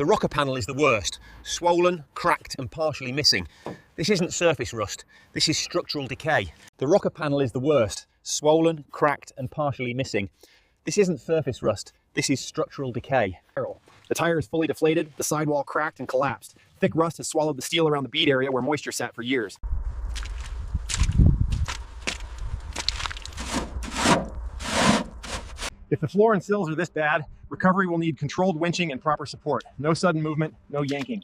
The rocker panel is the worst. Swollen, cracked and partially missing. This isn't surface rust, this is structural decay. The rocker panel is the worst. Swollen, cracked and partially missing. This isn't surface rust, this is structural decay. The tire is fully deflated, the sidewall cracked and collapsed. Thick rust has swallowed the steel around the bead area where moisture sat for years. If the floor and sills are this bad, recovery will need controlled winching and proper support. No sudden movement, no yanking.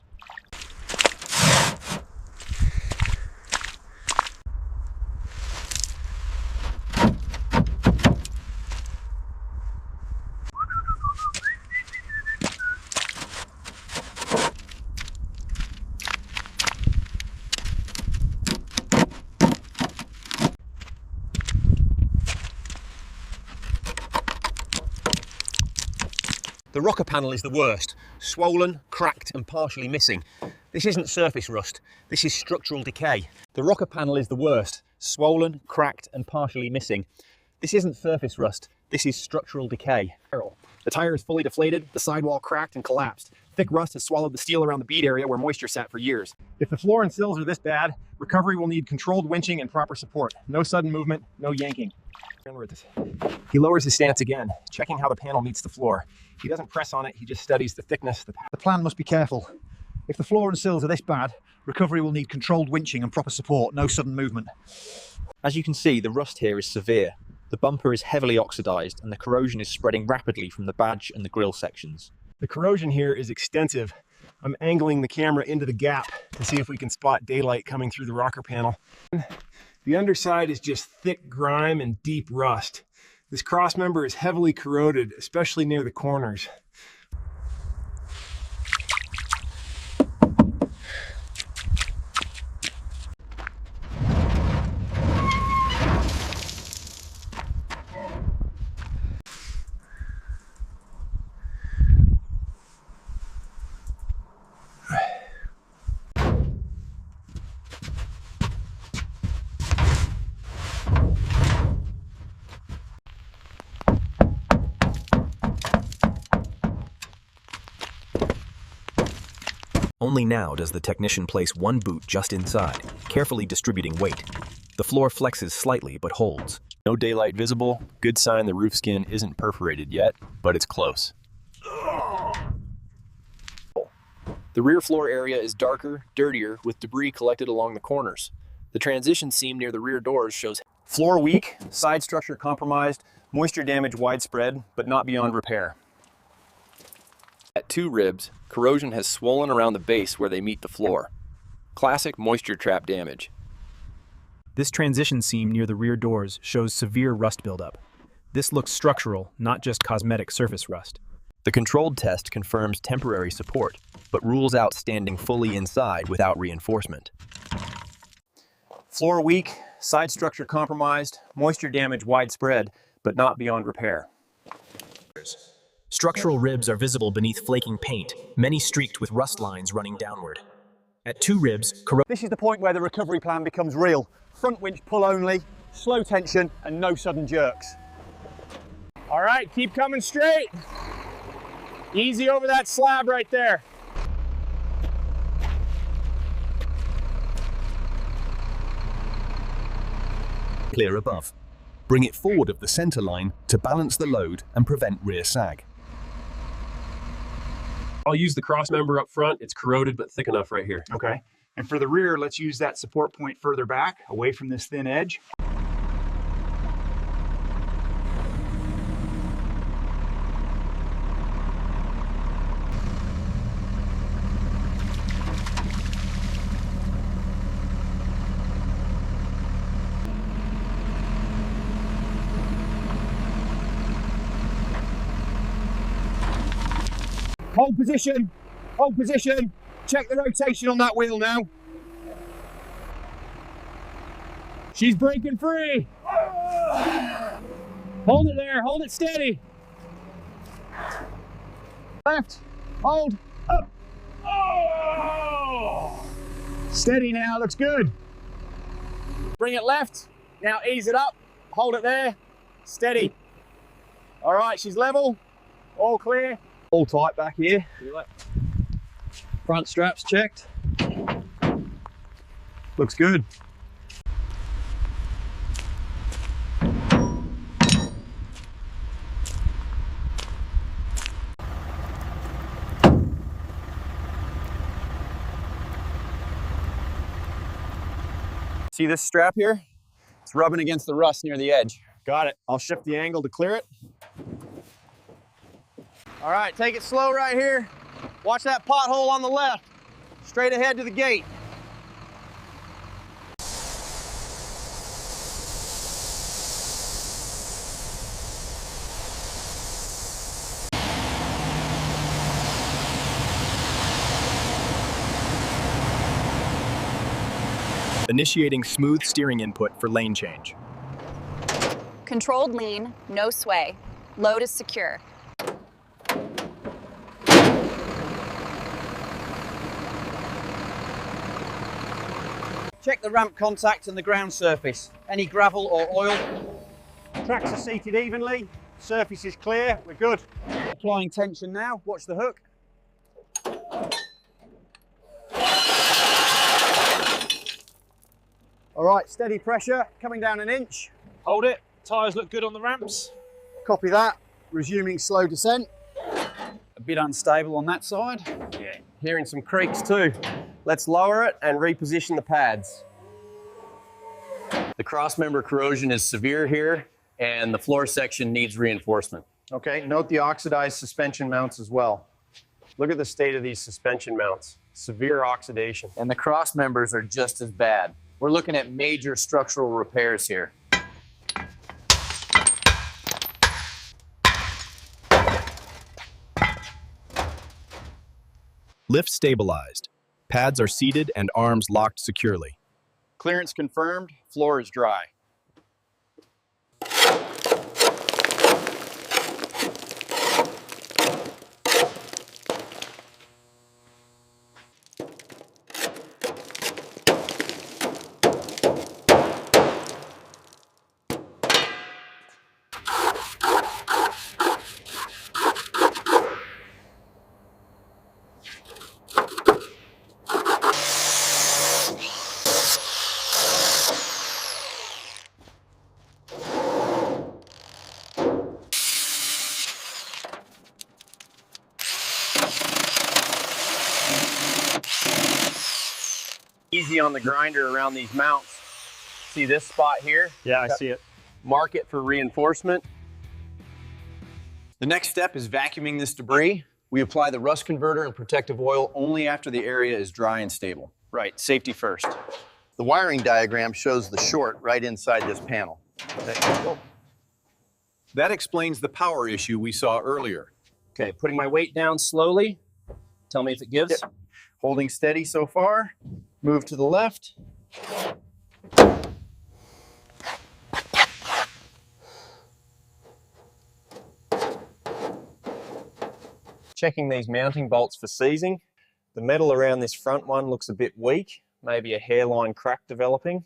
The rocker panel is the worst. Swollen, cracked and partially missing. This isn't surface rust, this is structural decay. The rocker panel is the worst. Swollen, cracked and partially missing. This isn't surface rust, this is structural decay. The tire is fully deflated, the sidewall cracked and collapsed. Thick rust has swallowed the steel around the bead area where moisture sat for years. If the floor and sills are this bad, recovery will need controlled winching and proper support. No sudden movement, no yanking. He lowers his stance again, checking how the panel meets the floor. He doesn't press on it, he just studies the thickness. The plan must be careful. If the floor and sills are this bad, recovery will need controlled winching and proper support, no sudden movement. As you can see, the rust here is severe. The bumper is heavily oxidized and the corrosion is spreading rapidly from the badge and the grille sections. The corrosion here is extensive. I'm angling the camera into the gap to see if we can spot daylight coming through the rocker panel. The underside is just thick grime and deep rust. This crossmember is heavily corroded, especially near the corners. Only now does the technician place one boot just inside, carefully distributing weight. The floor flexes slightly but holds. No daylight visible, good sign the roof skin isn't perforated yet, but it's close. The rear floor area is darker, dirtier, with debris collected along the corners. The transition seam near the rear doors shows floor weak, side structure compromised, moisture damage widespread, but not beyond repair. At 2 ribs, corrosion has swollen around the base where they meet the floor. Classic moisture trap damage. This transition seam near the rear doors shows severe rust buildup. This looks structural, not just cosmetic surface rust. The controlled test confirms temporary support, but rules out standing fully inside without reinforcement. Floor weak, side structure compromised, moisture damage widespread, but not beyond repair. Structural ribs are visible beneath flaking paint, many streaked with rust lines running downward. At 2 ribs, This is the point where the recovery plan becomes real. Front winch pull only, slow tension and no sudden jerks. All right, keep coming straight. Easy over that slab right there. Clear above. Bring it forward of the center line to balance the load and prevent rear sag. I'll use the cross member up front. It's corroded but thick enough right here. Okay. And for the rear, let's use that support point further back, away from this thin edge. Hold position, hold position. Check the rotation on that wheel now. She's breaking free. Hold it there, hold it steady. Left, hold, up. Oh! Steady now, looks good. Bring it left, now ease it up, hold it there, steady. All right, she's level, all clear. All tight back here. Front straps checked. Looks good. See this strap here? It's rubbing against the rust near the edge. Got it. I'll shift the angle to clear it. All right, take it slow right here. Watch that pothole on the left. Straight ahead to the gate. Initiating smooth steering input for lane change. Controlled lean, no sway. Load is secure. Check the ramp contacts and the ground surface. Any gravel or oil. Tracks are seated evenly. Surface is clear. We're good. Applying tension now. Watch the hook. All right, steady pressure, coming down an inch. Hold it. Tyres look good on the ramps. Copy that. Resuming slow descent. A bit unstable on that side. Yeah, hearing some creaks too. Let's lower it and reposition the pads. The crossmember corrosion is severe here, and the floor section needs reinforcement. Okay, note the oxidized suspension mounts as well. Look at the state of these suspension mounts. Severe oxidation. And the cross members are just as bad. We're looking at major structural repairs here. Lift stabilized. Pads are seated and arms locked securely. Clearance confirmed, floor is dry. Easy on the grinder around these mounts. See this spot here? Yeah, I see it. Mark it for reinforcement. The next step is vacuuming this debris. We apply the rust converter and protective oil only after the area is dry and stable. Right, safety first. The wiring diagram shows the short right inside this panel. That explains the power issue we saw earlier. Okay, putting my weight down slowly. Tell me if it gives. Yep. Holding steady so far. Move to the left. Checking these mounting bolts for seizing. The metal around this front one looks a bit weak, maybe a hairline crack developing.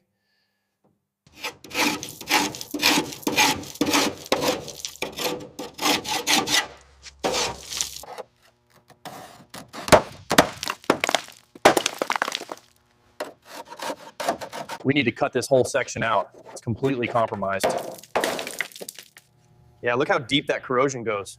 We need to cut this whole section out. It's completely compromised. Yeah, look how deep that corrosion goes.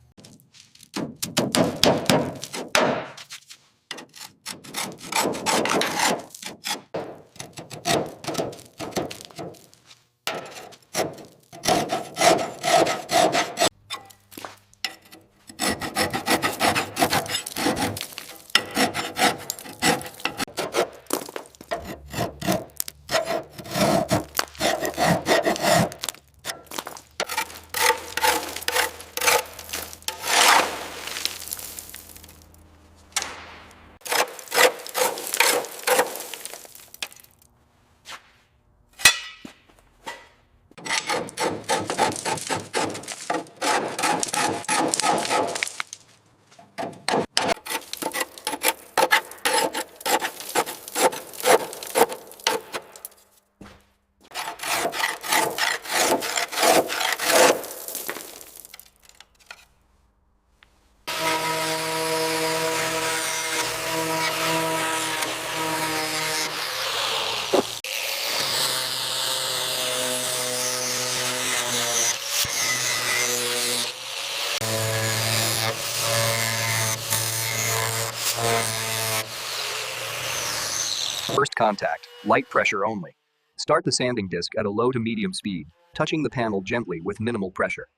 First contact, light pressure only. Start the sanding disc at a low to medium speed, touching the panel gently with minimal pressure.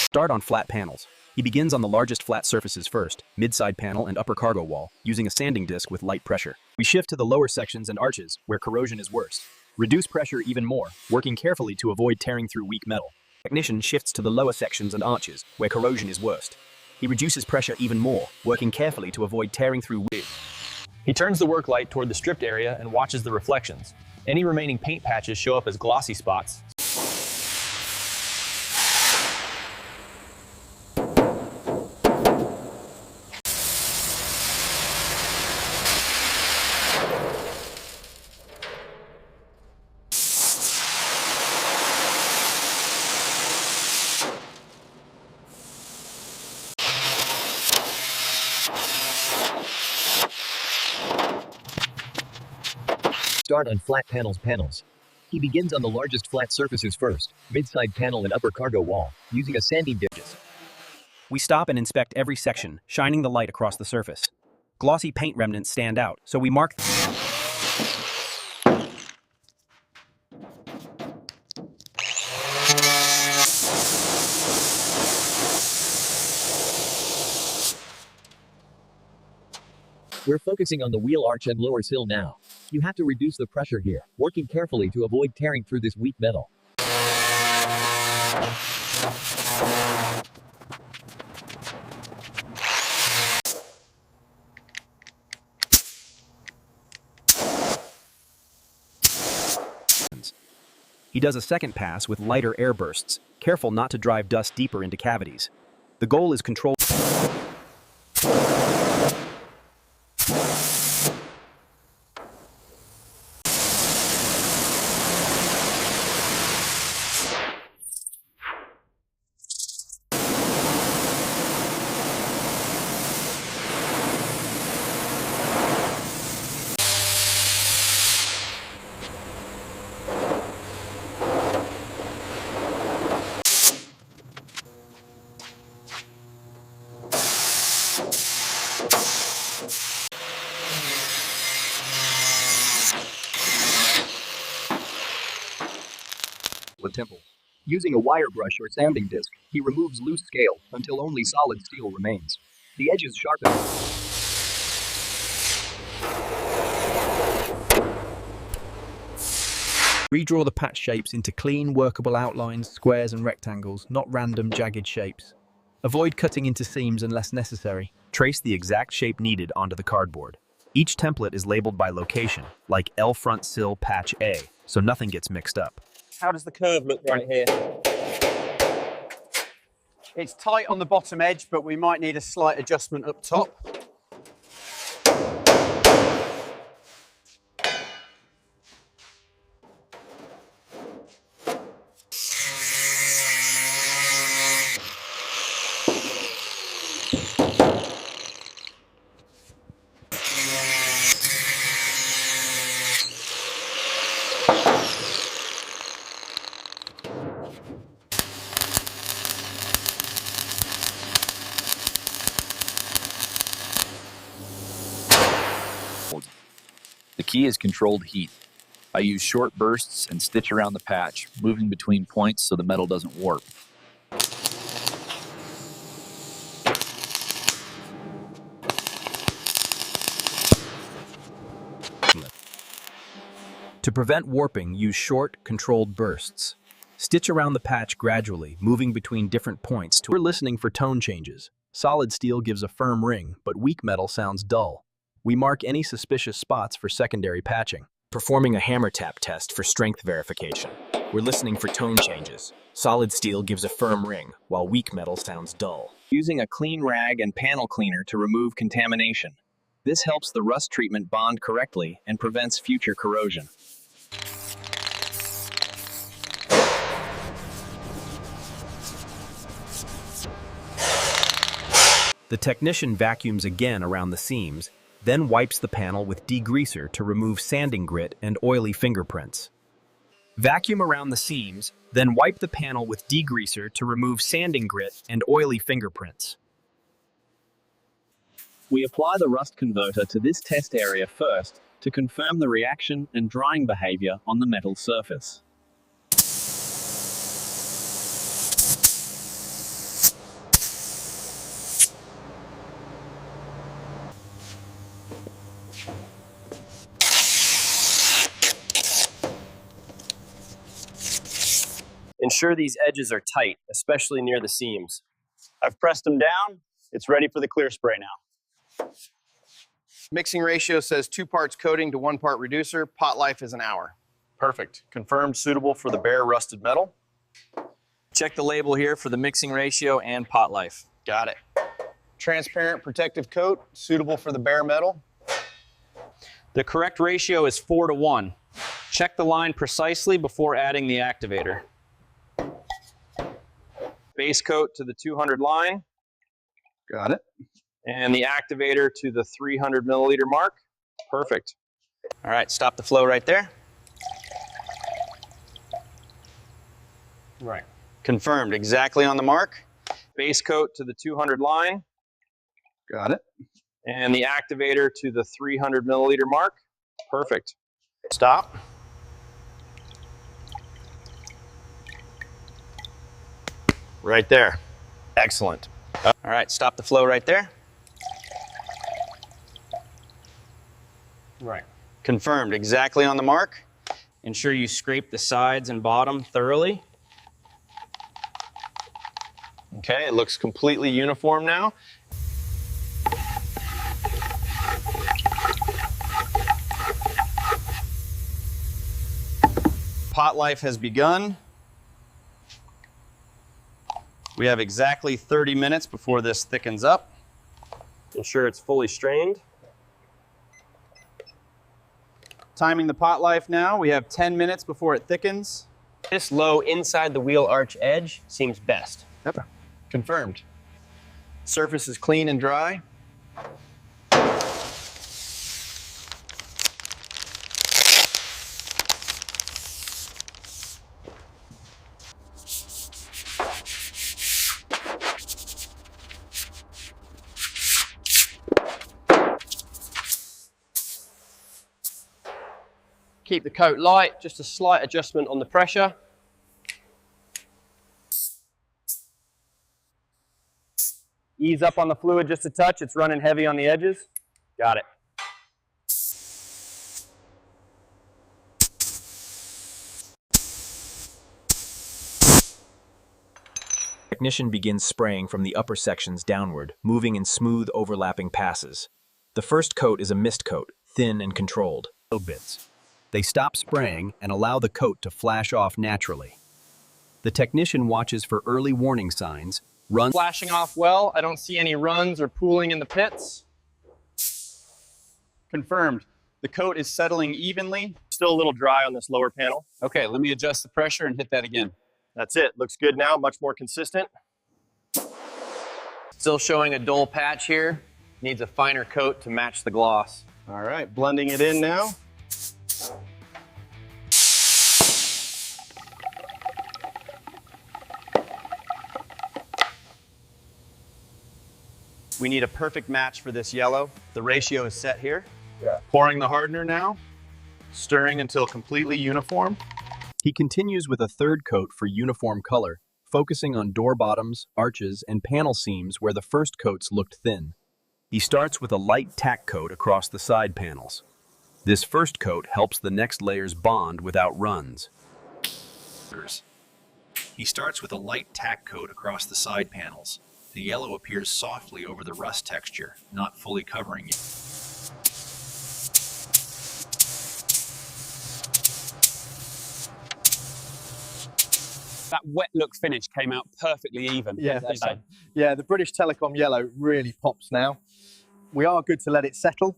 Start on flat panels. He begins on the largest flat surfaces first, mid-side panel and upper cargo wall, using a sanding disc with light pressure. We shift to the lower sections and arches, where corrosion is worse. Reduce pressure even more, working carefully to avoid tearing through weak metal. Technician shifts to the lower sections and arches, where corrosion is worst. He reduces pressure even more, working carefully to avoid tearing through wood. He turns the work light toward the stripped area and watches the reflections. Any remaining paint patches show up as glossy spots. Start on flat panels. He begins on the largest flat surfaces first, mid-side panel and upper cargo wall, using a sanding disc. We stop and inspect every section, shining the light across the surface. Glossy paint remnants stand out, so we mark them. We're focusing on the wheel arch and lower sill now. You have to reduce the pressure here, working carefully to avoid tearing through this weak metal. He does a second pass with lighter air bursts, careful not to drive dust deeper into cavities. The goal is control. With Temple. Using a wire brush or sanding disc, he removes loose scale until only solid steel remains. The edges sharpen. Redraw the patch shapes into clean, workable outlines, squares and rectangles, not random, jagged shapes. Avoid cutting into seams unless necessary. Trace the exact shape needed onto the cardboard. Each template is labeled by location, like L front sill patch A, so nothing gets mixed up. How does the curve look right here? It's tight on the bottom edge, but we might need a slight adjustment up top. The key is controlled heat. I use short bursts and stitch around the patch, moving between points so the metal doesn't warp. To prevent warping, use short, controlled bursts. Stitch around the patch gradually, moving between different points. We're listening for tone changes. Solid steel gives a firm ring, but weak metal sounds dull. We mark any suspicious spots for secondary patching. Performing a hammer tap test for strength verification. We're listening for tone changes. Solid steel gives a firm ring, while weak metal sounds dull. Using a clean rag and panel cleaner to remove contamination. This helps the rust treatment bond correctly and prevents future corrosion. The technician vacuums again around the seams, then wipes the panel with degreaser to remove sanding grit and oily fingerprints. Vacuum around the seams, then wipe the panel with degreaser to remove sanding grit and oily fingerprints. We apply the rust converter to this test area first to confirm the reaction and drying behavior on the metal surface. Ensure these edges are tight, especially near the seams. I've pressed them down. It's ready for the clear spray now. Mixing ratio says 2 parts coating to 1 part reducer. Pot life is an hour. Perfect. Confirmed suitable for the bare rusted metal. Check the label here for the mixing ratio and pot life. Got it. Transparent protective coat, suitable for the bare metal. The correct ratio is 4 to 1. Check the line precisely before adding the activator. Base coat to the 200 line. Got it. And the activator to the 300 milliliter mark. Perfect. All right, stop the flow right there. Right. Confirmed, exactly on the mark. Base coat to the 200 line. Got it. And the activator to the 300 milliliter mark. Perfect. Stop. Right there. Excellent. All right, stop the flow right there. Right. Confirmed, exactly on the mark. Ensure you scrape the sides and bottom thoroughly. Okay, it looks completely uniform now. Pot life has begun. We have exactly 30 minutes before this thickens up. Ensure it's fully strained. Timing the pot life now, we have 10 minutes before it thickens. This low inside the wheel arch edge seems best. Yep. Confirmed. Surface is clean and dry. Keep the coat light, just a slight adjustment on the pressure. Ease up on the fluid just a touch, it's running heavy on the edges. Got it. Technician begins spraying from the upper sections downward, moving in smooth overlapping passes. The first coat is a mist coat, thin and controlled. Bits. They stop spraying and allow the coat to flash off naturally. The technician watches for early warning signs, runs. Flashing off well, I don't see any runs or pooling in the pits. Confirmed. The coat is settling evenly. Still a little dry on this lower panel. Okay, let me adjust the pressure and hit that again. That's it, looks good now, much more consistent. Still showing a dull patch here. Needs a finer coat to match the gloss. All right, blending it in now. We need a perfect match for this yellow. The ratio is set here. Yeah. Pouring the hardener now, stirring until completely uniform. He continues with a third coat for uniform color, focusing on door bottoms, arches, and panel seams where the first coats looked thin. He starts with a light tack coat across the side panels. This first coat helps the next layers bond without runs. He starts with a light tack coat across the side panels. The yellow appears softly over the rust texture, not fully covering it. That wet look finish came out perfectly even. Yeah, yeah, the British Telecom yellow really pops now. We are good to let it settle.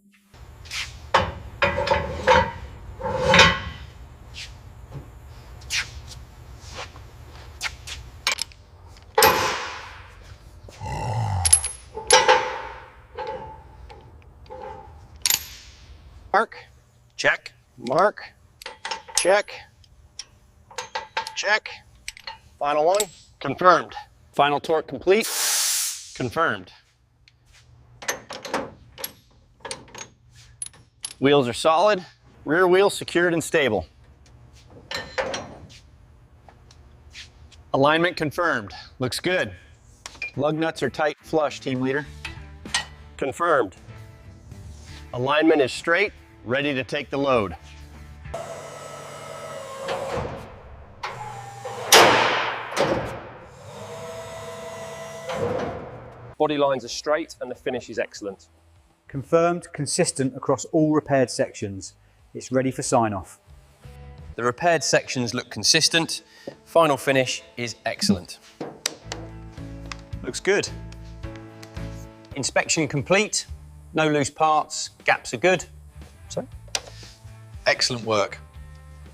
Mark. Check. Mark. Check. Check. Final one. Confirmed. Final torque complete. Confirmed. Wheels are solid, rear wheels secured and stable. Alignment confirmed. Looks good. Lug nuts are tight, flush, team leader. Confirmed. Alignment is straight, ready to take the load. Body lines are straight and the finish is excellent. Confirmed, consistent across all repaired sections. It's ready for sign-off. The repaired sections look consistent. Final finish is excellent. Looks good. Inspection complete. No loose parts. Gaps are good. So, Excellent work.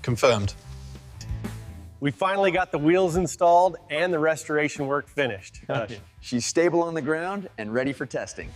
Confirmed. We finally got the wheels installed and the restoration work finished. She's stable on the ground and ready for testing.